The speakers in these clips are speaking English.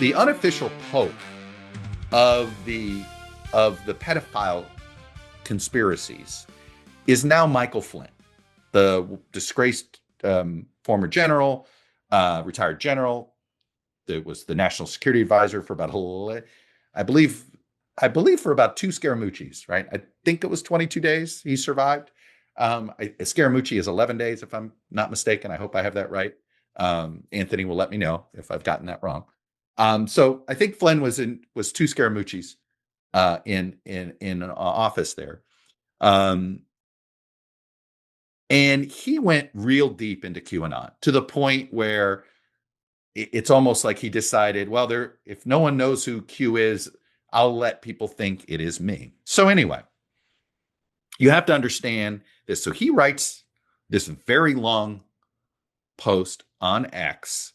the unofficial pope of the pedophile conspiracies is now Michael Flynn, the disgraced former general, retired general, that was the national security advisor for about, I believe for about 2 Scaramucci's, right? I think it was 22 days he survived. Scaramucci is 11 days, if I'm not mistaken. I hope I have that right. Anthony will let me know if I've gotten that wrong. So I think Flynn was 2 Scaramucci's in office there. And he went real deep into QAnon to the point where it's almost like he decided, well, if no one knows who Q is, I'll let people think it is me. So anyway, you have to understand this. So he writes this very long post on X,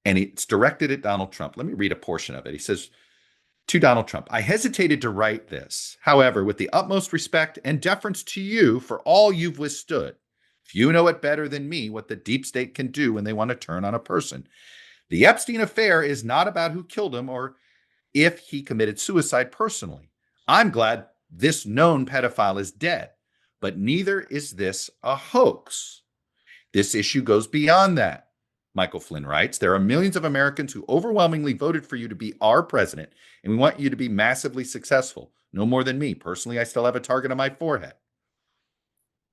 and it's directed at Donald Trump. Let me read a portion of it. He says, to Donald Trump, I hesitated to write this. However, with the utmost respect and deference to you for all you've withstood, few know it better than me what the deep state can do when they want to turn on a person. The Epstein affair is not about who killed him or if he committed suicide personally. I'm glad this known pedophile is dead, but neither is this a hoax. This issue goes beyond that. Michael Flynn writes, there are millions of Americans who overwhelmingly voted for you to be our president, and we want you to be massively successful. No more than me. Personally, I still have a target on my forehead.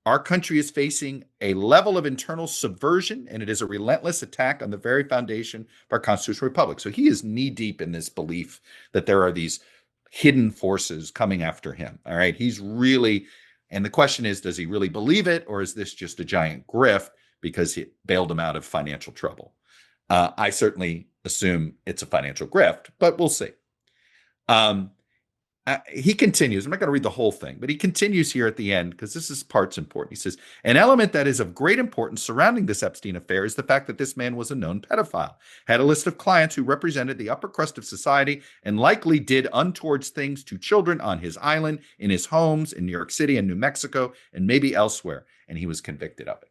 Our country is facing a level of internal subversion, and it is a relentless attack on the very foundation of our constitutional republic. So he is knee-deep in this belief that there are these hidden forces coming after him. All right. He's really, and the question is, does he really believe it, or is this just a giant grift because he bailed him out of financial trouble? I certainly assume it's a financial grift, but we'll see. He continues. I'm not going to read the whole thing, but he continues here at the end because this part's important. He says, an element that is of great importance surrounding this Epstein affair is the fact that this man was a known pedophile, had a list of clients who represented the upper crust of society and likely did untoward things to children on his island, in his homes, in New York City and New Mexico, and maybe elsewhere, and he was convicted of it.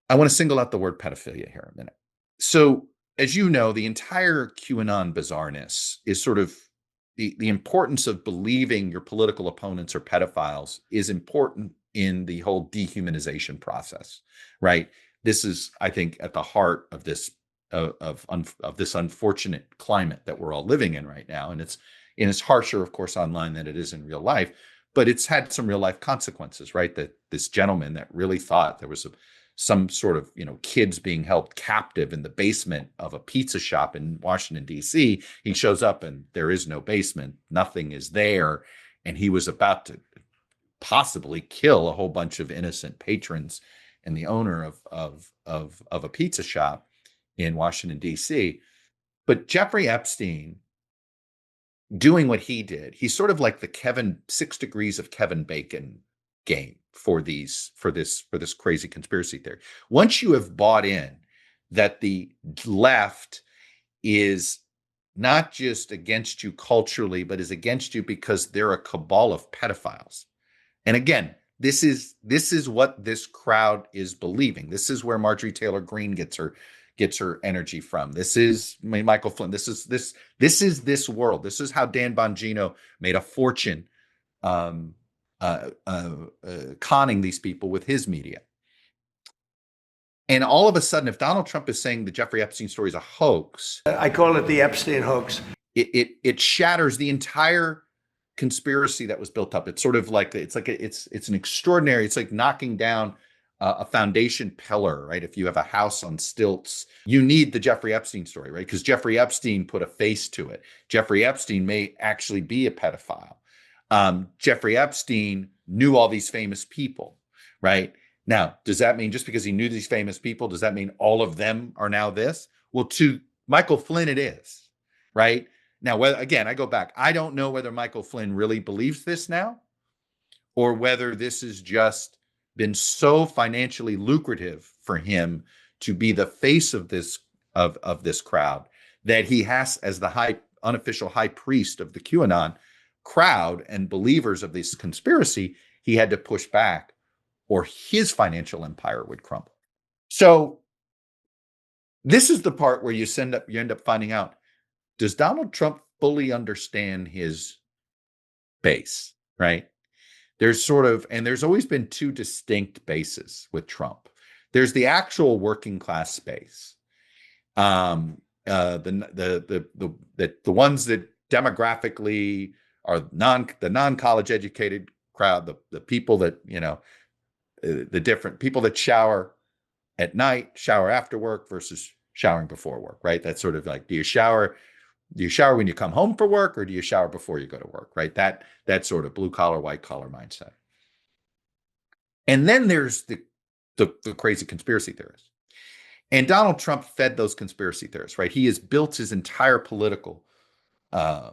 I want to single out the word pedophilia here a minute. So, as you know, the entire QAnon bizarreness is sort of the importance of believing your political opponents are pedophiles is important in the whole dehumanization process, right? This is, I think, at the heart of this of this unfortunate climate that we're all living in right now, and it's harsher, of course, online than it is in real life, but it's had some real life consequences, right? That this gentleman that really thought there was some sort of, kids being held captive in the basement of a pizza shop in Washington, D.C. He shows up and there is no basement. Nothing is there. And he was about to possibly kill a whole bunch of innocent patrons and the owner of a pizza shop in Washington, D.C. But Jeffrey Epstein doing what he did, he's sort of like the 6 degrees of Kevin Bacon game for this crazy conspiracy theory. Once you have bought in that the left is not just against you culturally, but is against you because they're a cabal of pedophiles. And again, this is what this crowd is believing. This is where Marjorie Taylor Greene gets her energy from. This is Michael Flynn. This is this world. This is how Dan Bongino made a fortune conning these people with his media. And all of a sudden, if Donald Trump is saying the Jeffrey Epstein story is a hoax, I call it the Epstein hoax. It shatters the entire conspiracy that was built up. It's sort of like it's an extraordinary. It's like knocking down a foundation pillar, right? If you have a house on stilts, you need the Jeffrey Epstein story, right? Because Jeffrey Epstein put a face to it. Jeffrey Epstein may actually be a pedophile. Jeffrey Epstein knew all these famous people, right? Now, does that mean just because he knew these famous people, does that mean all of them are now this? Well, to Michael Flynn, it is, right? Now, again, I go back. I don't know whether Michael Flynn really believes this now, or whether this has just been so financially lucrative for him to be the face of this of this crowd that he has, as the unofficial high priest of the QAnon crowd and believers of this conspiracy, he had to push back or his financial empire would crumble. So this is the part where you end up finding out, does Donald Trump fully understand his base, right? There's always been two distinct bases with Trump. There's the actual working class base, the ones that demographically are the non college educated crowd, the people that the different people that shower at night, shower after work versus showering before work, right? That's sort of like, do you shower when you come home for work, or do you shower before you go to work, right? That sort of blue collar, white collar mindset. And then there's the crazy conspiracy theorists. And Donald Trump fed those conspiracy theorists, right? He has built his entire political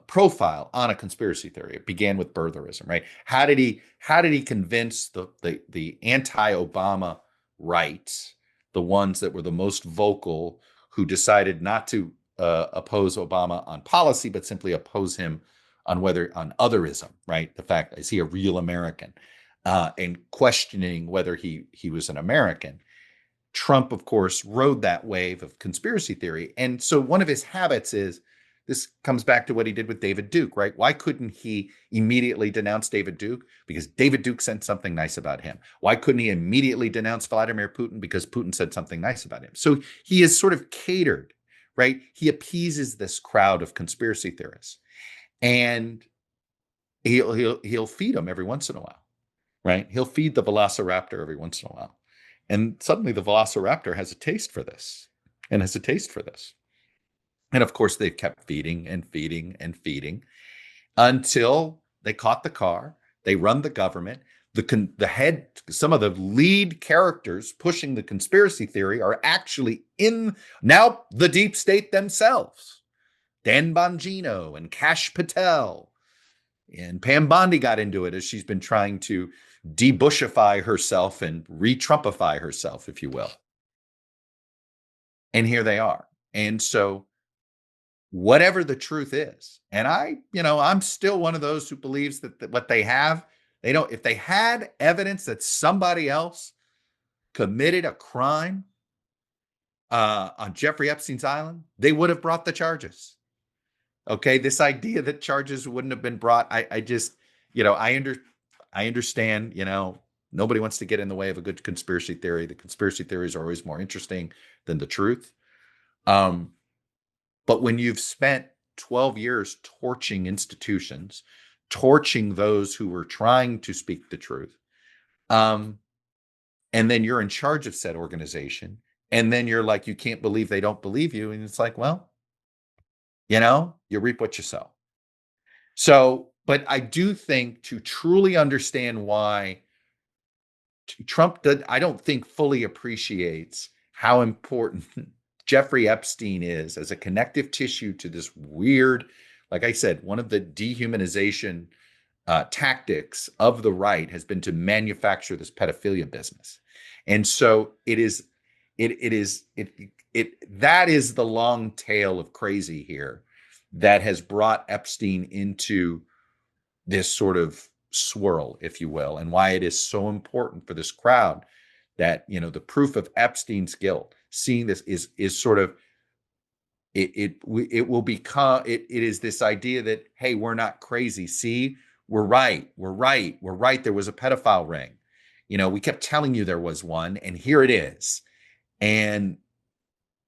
profile on a conspiracy theory. It began with birtherism, right? How did he convince the anti-Obama right, the ones that were the most vocal, who decided not to oppose Obama on policy, but simply oppose him on otherism, right? The fact, is he a real American? And questioning whether he was an American. Trump, of course, rode that wave of conspiracy theory. And so one of his habits is, this comes back to what he did with David Duke, right? Why couldn't he immediately denounce David Duke? Because David Duke said something nice about him. Why couldn't he immediately denounce Vladimir Putin? Because Putin said something nice about him. So he is sort of catered, right? He appeases this crowd of conspiracy theorists, and he'll feed them every once in a while, right? He'll feed the velociraptor every once in a while. And suddenly the velociraptor has a taste for this and has a taste for this. And of course, they've kept feeding and feeding and feeding until they caught the car. They run the government. Some of the lead characters pushing the conspiracy theory are actually in now the deep state themselves. Dan Bongino and Kash Patel. And Pam Bondi got into it as she's been trying to de-Bushify herself and re-Trumpify herself, if you will. And here they are. And so whatever the truth is, and I'm still one of those who believes that what they have, if they had evidence that somebody else committed a crime on Jeffrey Epstein's island, they would have brought the charges. Okay, this idea that charges wouldn't have been brought, I just, I understand, nobody wants to get in the way of a good conspiracy theory. The conspiracy theories are always more interesting than the truth. But when you've spent 12 years torching institutions, torching those who were trying to speak the truth, and then you're in charge of said organization, and then you're like, you can't believe they don't believe you. And it's like, well, you reap what you sow. So, but I do think, to truly understand why Trump I don't think fully appreciates how important Jeffrey Epstein is as a connective tissue to this weird, like I said, one of the dehumanization tactics of the right has been to manufacture this pedophilia business. And so that is the long tail of crazy here that has brought Epstein into this sort of swirl, if you will, and why it is so important for this crowd that, the proof of Epstein's guilt, seeing this is sort of, it will become, it is this idea that, hey, we're not crazy. See, we're right. There was a pedophile ring. We kept telling you there was one, and here it is. And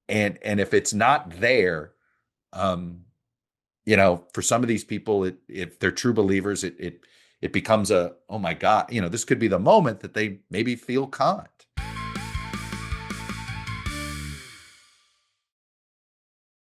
if it's not there, for some of these people, if they're true believers, it becomes oh my God, this could be the moment that they maybe feel conned.